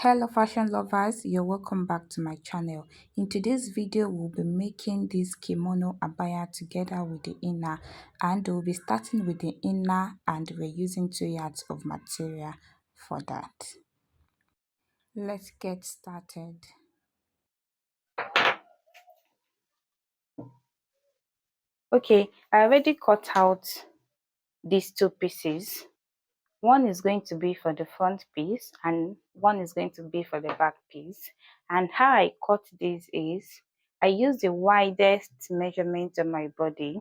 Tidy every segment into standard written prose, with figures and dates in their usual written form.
Hello fashion lovers, you're welcome back to my channel. In today's video, we'll be making this kimono abaya together with the inner, and we'll be starting with the inner and we're using 2 yards of material for that. Let's get started. Okay, I already cut out these 2 pieces. One is going to be for the front piece and one is going to be for the back piece. And how I cut this is I use the widest measurement of my body,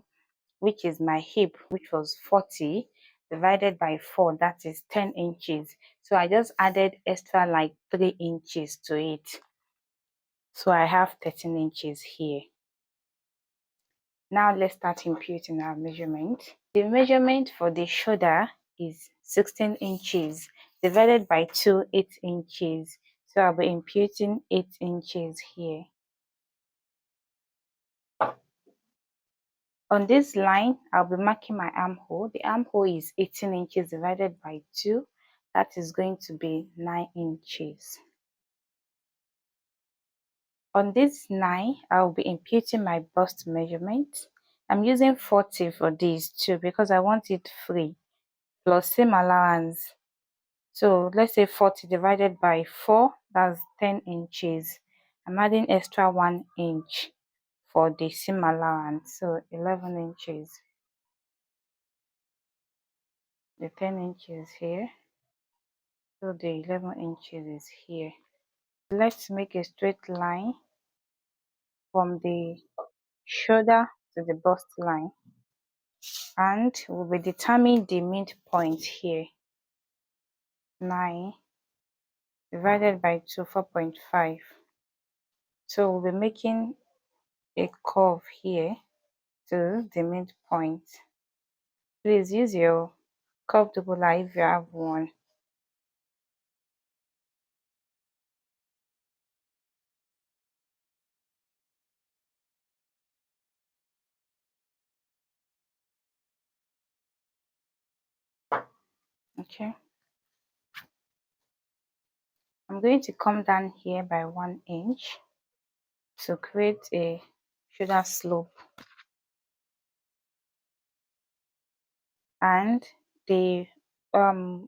which is my hip, which was 40 divided by 4, that is 10 inches. So I just added extra like 3 inches to it. So I have 13 inches here. Now let's start imputing our measurement. The measurement for the shoulder is 16 inches divided by 2, 8 inches. So I'll be imputing 8 inches here. On this line, I'll be marking my armhole. The armhole is 18 inches divided by 2. That is going to be 9 inches. On this 9, I'll be imputing my bust measurement. I'm using 40 for these two because I want it free, plus seam allowance. So let's say 40 divided by 4, that's 10 inches. I'm adding extra 1 inch for the seam allowance, so 11 inches. The 10 inches here, so the 11 inches is here. Let's make a straight line from the shoulder to the bust line, and we'll be determining the midpoint here. 9 divided by 2, 4.5. So we'll be making a curve here to the midpoint. Please use your curve doubler if you have one. Okay, I'm going to come down here by 1 inch to create a shoulder slope, and the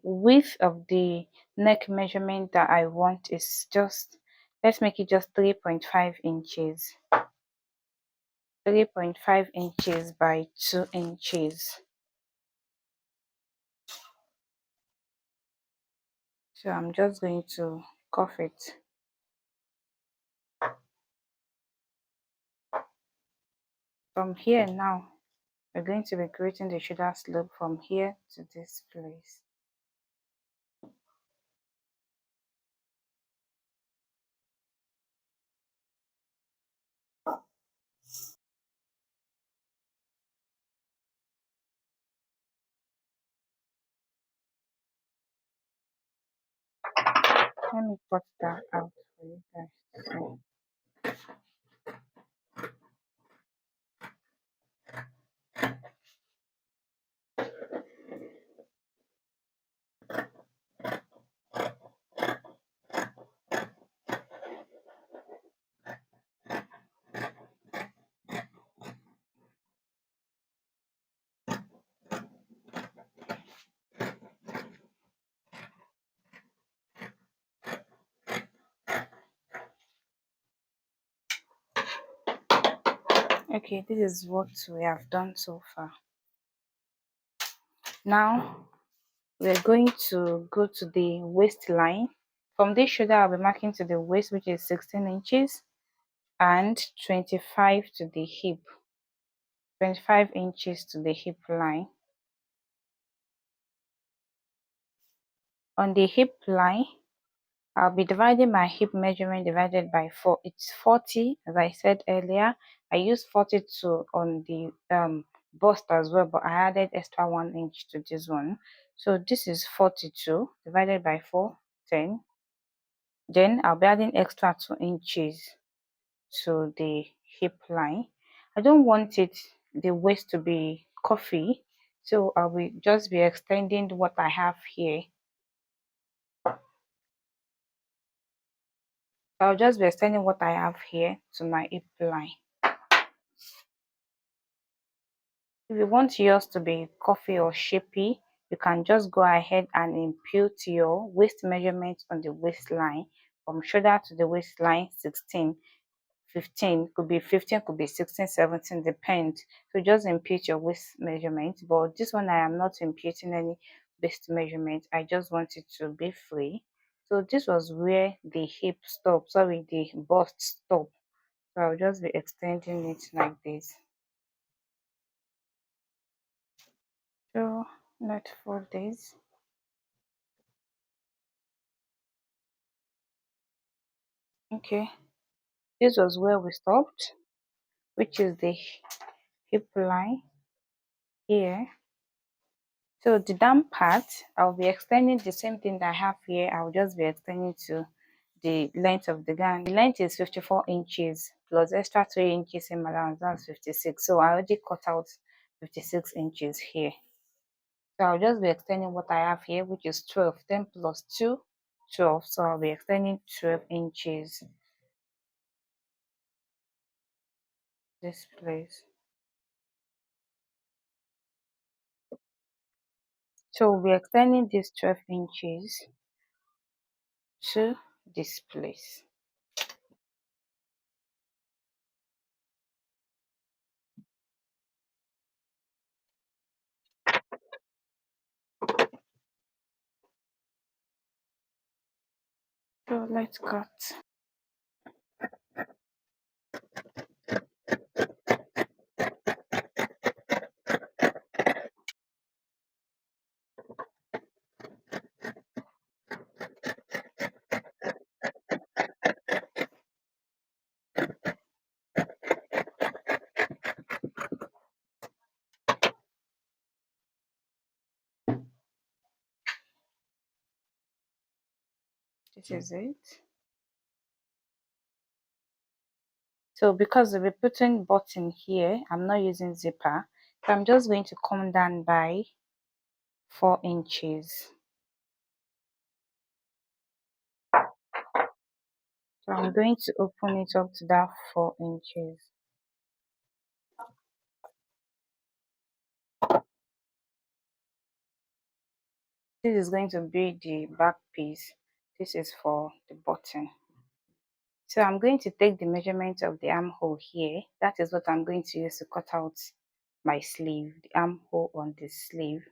width of the neck measurement that I want is just, let's make it just 3.5 inches. 3.5 inches by 2 inches. So I'm just going to cuff it. From here now, we're going to be creating the shoulder slope from here to this place. Let me cut that out for you guys to see. Okay, this is what we have done so far. Now we're going to go to the waistline. From this shoulder, I'll be marking to the waist, which is 16 inches, and 25 to the hip. 25 inches to the hip line. On the hip line, I'll be dividing my hip measurement divided by 4. It's 40, as I said earlier. I used 42 on the bust as well, but I added extra 1 inch to this one. So this is 42 divided by 4, 10. Then I'll be adding extra 2 inches to the hip line. I don't want the waist to be coffee, so I will just be extending what I have here. I'll just be extending what I have here to my hip line. If you want yours to be curvy or shapy, you can just go ahead and impute your waist measurement on the waistline from shoulder to the waistline 16, 15, could be 15, could be 16, 17, depends. So just impute your waist measurement. But this one I am not imputing any waist measurement. I just want it to be free. So this was where the hip stopped, sorry, the bust stopped. So I'll just be extending it like this. So not for this. Okay, this was where we stopped, which is the hip line here. So the down part, I'll be extending the same thing that I have here. I'll just be extending to the length of the gown. The length is 54 inches plus extra 3 inches in allowance, that's 56. So I already cut out 56 inches here. So I'll just be extending what I have here, which is 12. 10 plus 2, 12. So I'll be extending 12 inches this place. So we're extending this 12 inches to this place. So let's cut. This is it. So because we're putting button here, I'm not using zipper. So I'm just going to come down by 4 inches. So I'm going to open it up to that 4 inches. This is going to be the back piece. This is for the button. So I'm going to take the measurement of the armhole here. That is what I'm going to use to cut out my sleeve, the armhole on the sleeve.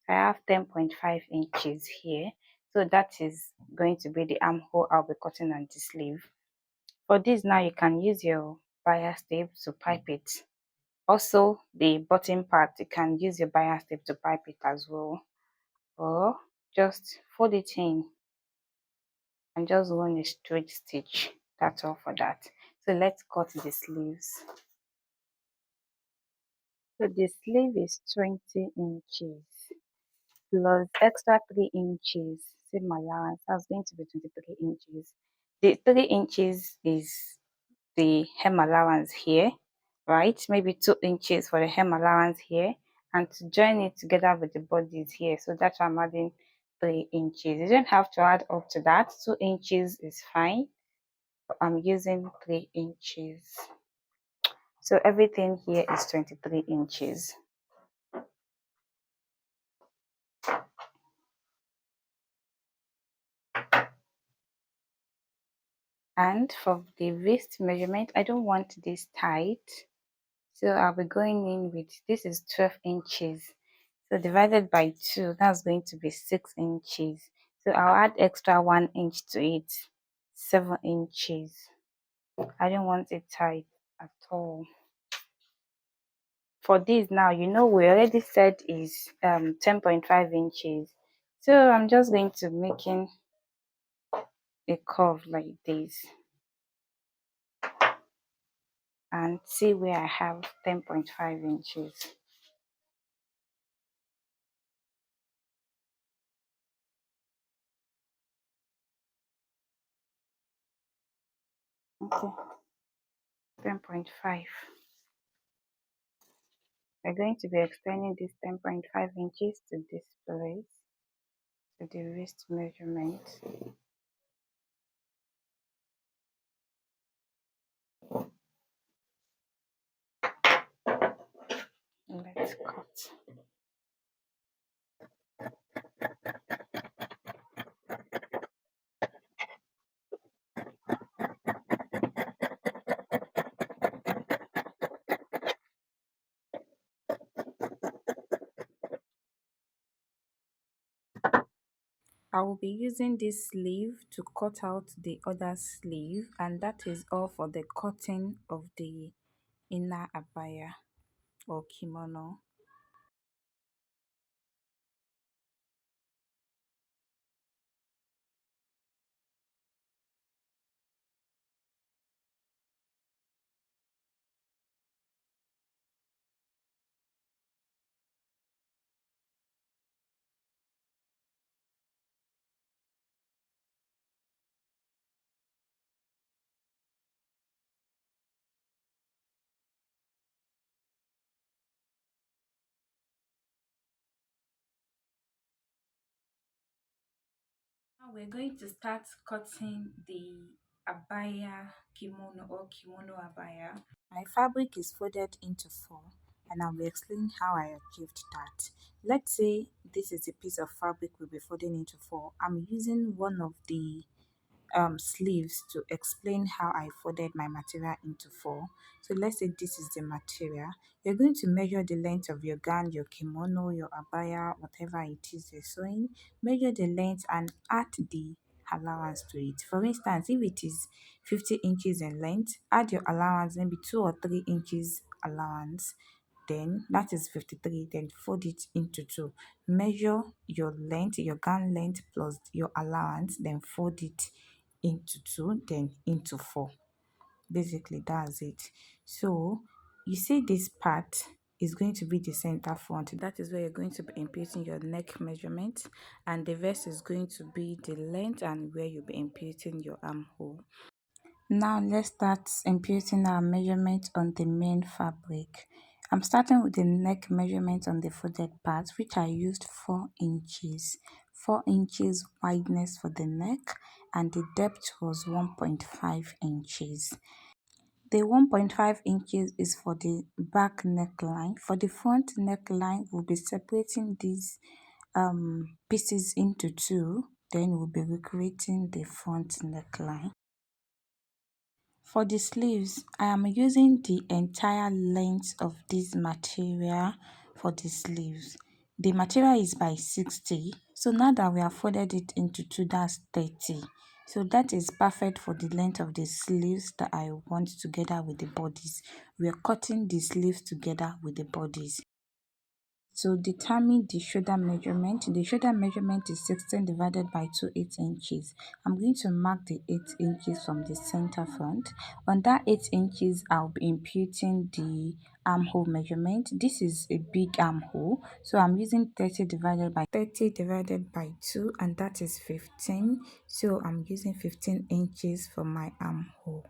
I have 10.5 inches here. So that is going to be the armhole I'll be cutting on the sleeve. For this now, you can use your bias tape to pipe it. Also, the bottom part, you can use your bias tape to pipe it as well. Or just fold it in and just run a straight stitch. That's all for that. So let's cut the sleeves. So the sleeve is 20 inches plus extra 3 inches. Same allowance, that's going to be 23 inches. The 3 inches is the hem allowance here, right? Maybe 2 inches for the hem allowance here, and to join it together with the bodies here. So that's why I'm adding 3 inches. You don't have to add up to that. 2 inches is fine. I'm using 3 inches. So everything here is 23 inches. And for the waist measurement, I don't want this tight. So I'll be going in with, this is 12 inches. So divided by 2, that's going to be 6 inches. So I'll add extra 1 inch to it, 7 inches. I don't want it tight at all. For this now, you know we already said is 10.5 inches. So I'm just going to making a curve like this and see where I have 10.5 inches. Okay, 10.5. We're going to be extending this 10.5 inches to this place, to the waist measurement. Let's cut. I will be using this sleeve to cut out the other sleeve, and that is all for the cutting of the inner abaya or kimono. Now we're going to start cutting the abaya kimono or kimono abaya. My fabric is folded into four, and I'll be explaining how I achieved that. Let's say this is a piece of fabric we'll be folding into four. I'm using one of the sleeves to explain how I folded my material into four. So let's say this is the material. You're going to measure the length of your gown, your kimono, your abaya, whatever it is you're sewing. Measure the length and add the allowance to it. For instance, if it is 50 inches in length, add your allowance, maybe 2 or 3 inches allowance, then that is 53, then fold it into two. Measure your length, your gown length plus your allowance, then fold it into two, then into four. Basically that's it. So you see this part is going to be the center front. That is where you're going to be imputing your neck measurement, and the rest is going to be the length and where you'll be imputing your armhole. Now let's start imputing our measurement on the main fabric. I'm starting with the neck measurement on the folded part, which I used 4 inches. 4 inches wideness for the neck, and the depth was 1.5 inches. The 1.5 inches is for the back neckline. For the front neckline, we'll be separating these pieces into two. Then we'll be recreating the front neckline. For the sleeves, I am using the entire length of this material for the sleeves. The material is by 60. So now that we have folded it into two, that's 30. So that is perfect for the length of the sleeves that I want together with the bodies. We are cutting the sleeves together with the bodies. To determine the shoulder measurement is 16 divided by 2 8 inches. I'm going to mark the 8 inches from the center front. On that 8 inches, I'll be imputing the armhole measurement. This is a big armhole, so I'm using 30 divided by 2, and that is 15. So I'm using 15 inches for my armhole.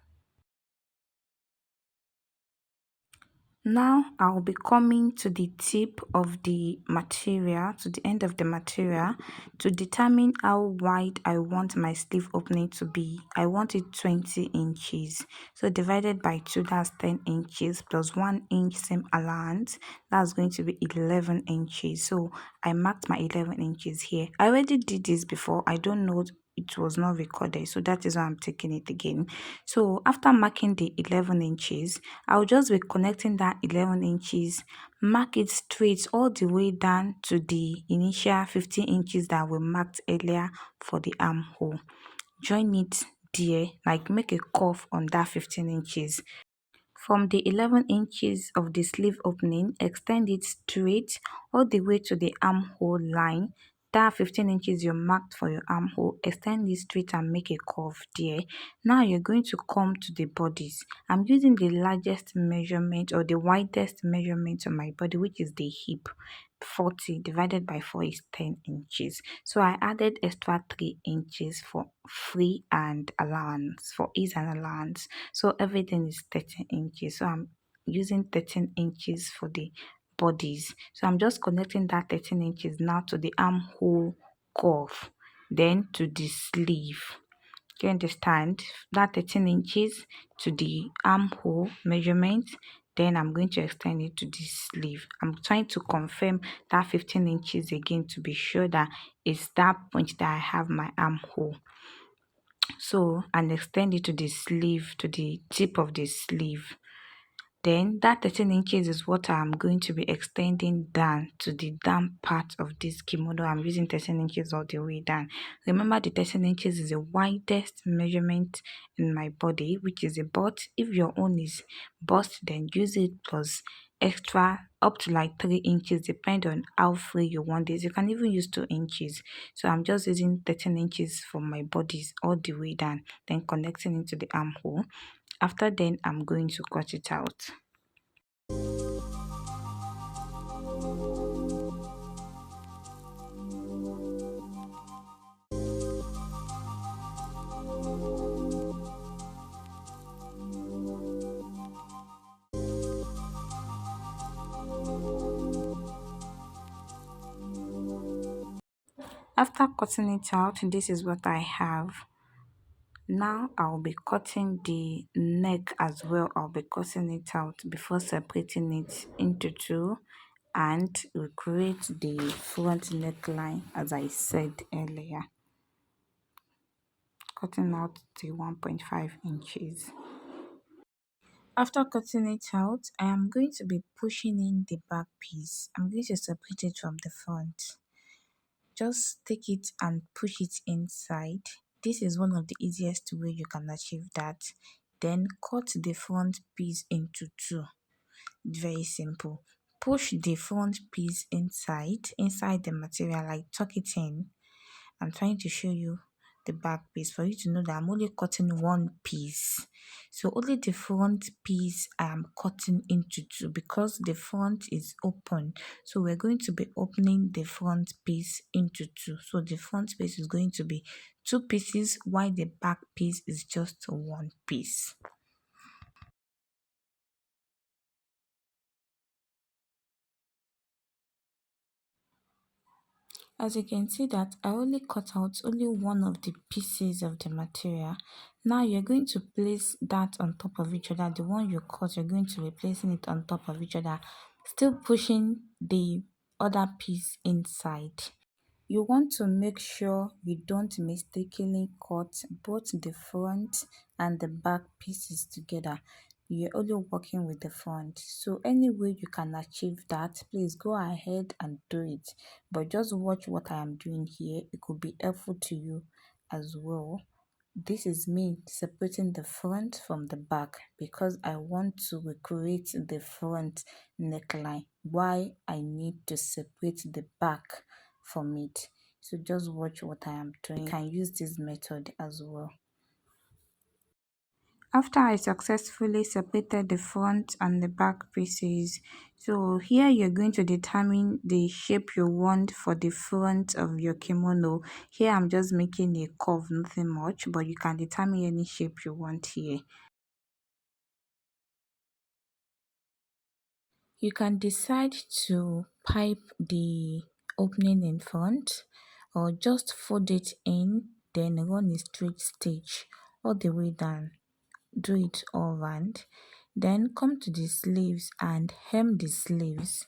Now I'll be coming to the tip of the material, to the end of the material, to determine how wide I want my sleeve opening to be. I want it 20 inches. So divided by 2, that's 10 inches, plus 1 inch same allowance, that's going to be 11 inches. So I marked my 11 inches here. I already did this before. I don't know, it was not recorded, so that is why I'm taking it again. So after marking the 11 inches, I'll just be connecting that 11 inches, mark it straight all the way down to the initial 15 inches that we marked earlier for the armhole. Join it there, like make a curve on that 15 inches. From the 11 inches of the sleeve opening, extend it straight all the way to the armhole line. That 15 inches you marked for your armhole, extend it straight and make a curve there. Now you're going to come to the bodies. I'm using the largest measurement or the widest measurement on my body, which is the hip. 40 divided by 4 is 10 inches. So I added extra 3 inches for free and allowance, for ease and allowance. So everything is 13 inches. So I'm using 13 inches for the bodies. So I'm just connecting that 13 inches now to the armhole curve, then to the sleeve. Do you understand? That 13 inches to the armhole measurement, Then I'm going to extend it to this sleeve. I'm trying to confirm that 15 inches again to be sure that it's that point that I have my armhole. So, and extend it to the sleeve, to the tip of the sleeve. Then that 13 inches is what I'm going to be extending down to the down part of this kimono. I'm using 13 inches all the way down. Remember, the 13 inches is the widest measurement in my body, which is a butt. If your own is bust, then use it plus extra up to like 3 inches, depend on how free you want this. You can even use 2 inches. So I'm just using 13 inches for my bodies all the way down, then connecting it to the armhole. After then, I'm going to cut it out. After cutting it out, this is what I have. Now I'll be cutting the neck as well. I'll be cutting it out before separating it into two, and we create the front neckline as I said earlier, cutting out the 1.5 inches. After cutting it out, I am going to be pushing in the back piece. I'm going to separate it from the front. Just take it and push it inside. This is one of the easiest way you can achieve that. Then cut the front piece into two. Very simple. Push the front piece inside the material, like tuck it in. I'm trying to show you the back piece for you to know that I'm only cutting one piece. So only the front piece I am cutting into two because the front is open. So we're going to be opening the front piece into two. So the front piece is going to be two pieces while the back piece is just one piece. As you can see that I only cut out only one of the pieces of the material. Now you're going to place that on top of each other. The one you cut, you're going to be placing it on top of each other, still pushing the other piece inside. You want to make sure you don't mistakenly cut both the front and the back pieces together. You're only working with the front. So any way you can achieve that, please go ahead and do it. But just watch what I am doing here. It could be helpful to you as well. This is me separating the front from the back because I want to recreate the front neckline. Why I need to separate the back from it. So just watch what I am doing. You can use this method as well. After I successfully separated the front and the back pieces, so here you're going to determine the shape you want for the front of your kimono. Here I'm just making a curve, nothing much, but you can determine any shape you want here. You can decide to pipe the opening in front or just fold it in, then run a straight stitch all the way down. Do it all round. Then come to the sleeves and hem the sleeves.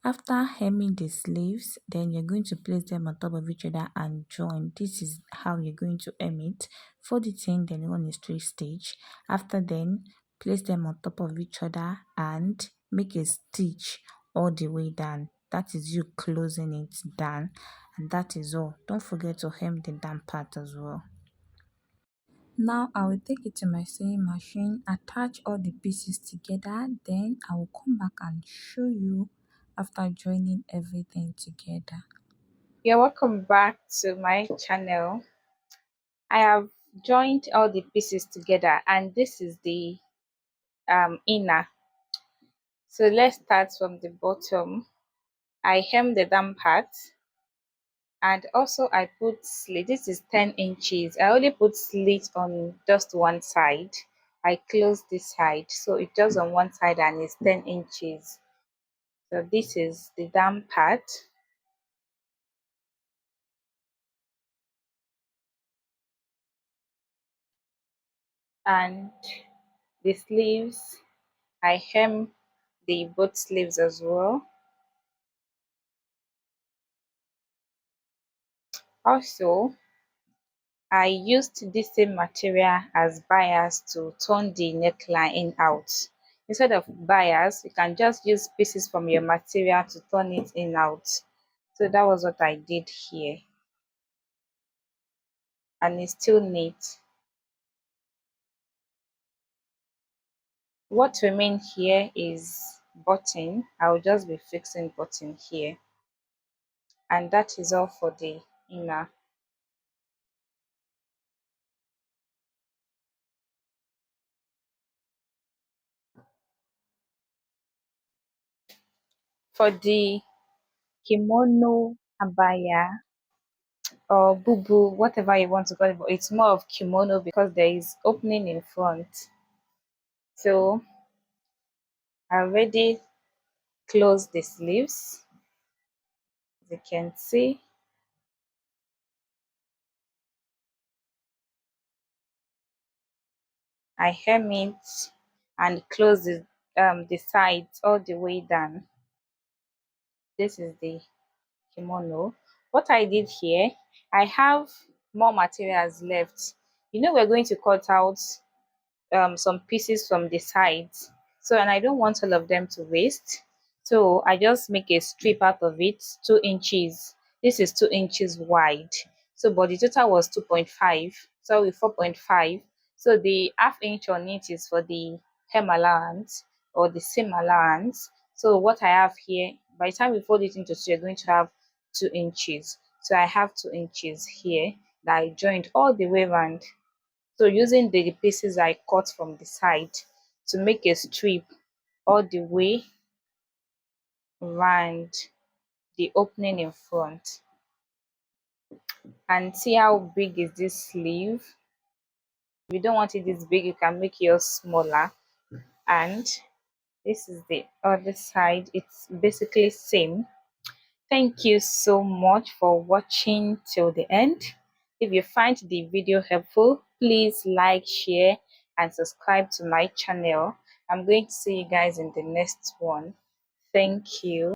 After hemming the sleeves, then you're going to place them on top of each other and join. This is how you're going to hem it. Fold it in, then run a straight stitch. After then, place them on top of each other and make a stitch all the way down. That is you closing it down, and that is all. Don't forget to hem the down part as well. Now I will take it to my sewing machine, attach all the pieces together, then I will come back and show you after joining everything together. You're welcome back to my channel. I have joined all the pieces together and this is the inner. So let's start from the bottom. I hem the down part and also I put slit. This is 10 inches. I only put slit on just one side. I close this side so it's just on one side and it's 10 inches. So this is the down part. And the sleeves I hem the both sleeves as well. Also, I used this same material as bias to turn the neckline in out. Instead of bias, you can just use pieces from your material to turn it in out. So that was what I did here, and it's still neat. What remain here is button. I'll just be fixing button here, and that is all for the inner. For the kimono, abaya, or bubu, whatever you want to call it, but it's more of kimono because there is opening in front. So I already closed the sleeves. As you can see, I hem it and close the sides all the way down. This is the kimono. What I did here, I have more materials left. You know, we're going to cut out some pieces from the sides, so, and I don't want all of them to waste, so I just make a strip out of it, 2 inches. This is 2 inches wide, so but the total was 2.5, so with 4.5, so the half inch on it is for the hem allowance or the seam allowance. So what I have here, by the time we fold it into two, you're going to have 2 inches. So I have 2 inches here that I joined all the way around. So using the pieces I cut from the side to make a strip all the way around the opening in front. And see how big is this sleeve. If you don't want it this big, you can make yours smaller. And this is the other side. It's basically same. Thank you so much for watching till the end. If you find the video helpful, please like, share, and subscribe to my channel. I'm going to see you guys in the next one. Thank you.